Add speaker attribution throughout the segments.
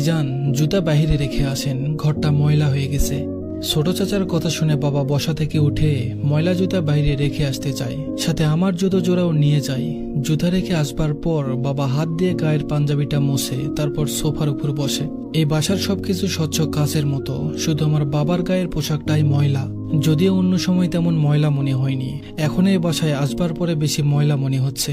Speaker 1: ভাইজান জুতা বাহিরে রেখে আসেন, ঘরটা ময়লা হয়ে গেছে। ছোট চাচার কথা শুনে বাবা বসা থেকে উঠে ময়লা জুতা বাইরে রেখে আসতে চায়, সাথে আমার জুতো জোড়াও নিয়ে যায়। জুতা রেখে আসবার পর বাবা হাত দিয়ে গায়ের পাঞ্জাবিটা মুছে তারপর সোফার উপর বসে। এই বাসার সবকিছু স্বচ্ছ কাচের মতো, শুধু আমার বাবার গায়ের পোশাকটাই ময়লা। যদিও অন্য সময় তেমন ময়লা মনে হয়নি, এখন এই বাসায় আসবার পরে বেশি ময়লা মনে হচ্ছে।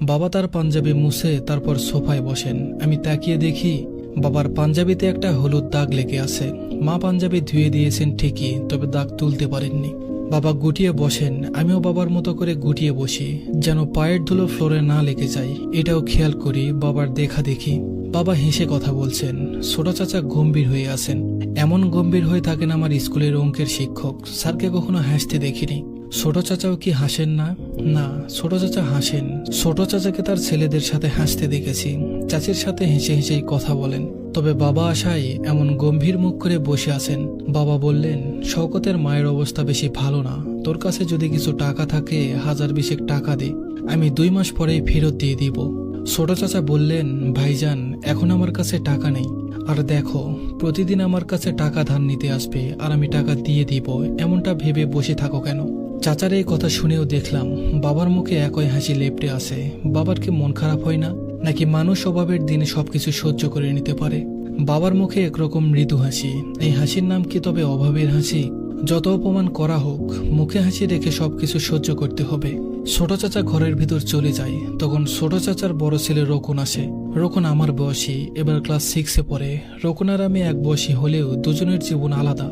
Speaker 1: বাবা তার পাঞ্জাবি মুছে তারপর সোফায় বসেন। আমি তাকিয়ে দেখি বাবার পাঞ্জাবিতে একটা হলুদ দাগ লেগে আছে। মা পাঞ্জাবি ধুয়ে দিয়েছেন ঠিকই, তবে দাগ তুলতে পারেননি। বাবা গুটিয়ে বসেন, আমিও বাবার মতো করে গুটিয়ে বসি, যেন পায়ের ধুলো ফ্লোরে না লেগে যায়। এটাও খেয়াল করি বাবার দেখা দেখি। বাবা হেসে কথা বলছেন। ছোট চাচা গম্ভীর হয়ে আছেন। এমন গম্ভীর হয়ে থাকেন আমার স্কুলের অঙ্কের শিক্ষক। স্যারকে কখনো হাসতে দেখিনি। ছোট চাচাও কি হাসেন না? না, ছোট চাচা হাসেন। ছোট চাচাকে তার ছেলেদের সাথে হাসতে দেখেছি। চাচির সাথে হেসে হেসেই কথা বলেন। তবে বাবা আশায় এমন গম্ভীর মুখ করে বসে আছেন। বাবা বললেন, শওকতের মায়ের অবস্থা বেশি ভালো না। তোর কাছে যদি কিছু টাকা থাকে 1000-20 টাকা দে, আমি 2 মাস পরেই ফেরত দিয়ে দিব। ছোট চাচা বললেন, ভাইজান এখন আমার কাছে টাকা নেই। আর দেখো, প্রতিদিন আমার কাছে টাকা ধার নিতে আসবে আর আমি টাকা দিয়ে দিব, এমনটা ভেবে বসে থাকো কেন? চাচার এই কথা শুনেও দেখলাম বাবার মুখে একই হাসি লেপ্টে আছে। বাবার কি মন খারাপ হয় না, নাকি মানুষ স্বভাবের দিনে সবকিছু সহ্য করে নিতে পারে? বাবার মুখে একরকম মৃদু হাসি। এই হাসির নাম কি তবে অভাবের হাসি? যত অপমান করা হোক, মুখে হাসি রেখে সবকিছু সহ্য করতে হবে। ছোট চাচা ঘরের ভিতর চলে যায়। তখন ছোট চাচার বড় ছেলে রোকন আসে। রোকন আমার বয়সী, এবার ক্লাস 6-এ পড়ে। রোকন আর আমি এক বয়সী হলেও দুজনের জীবন আলাদা।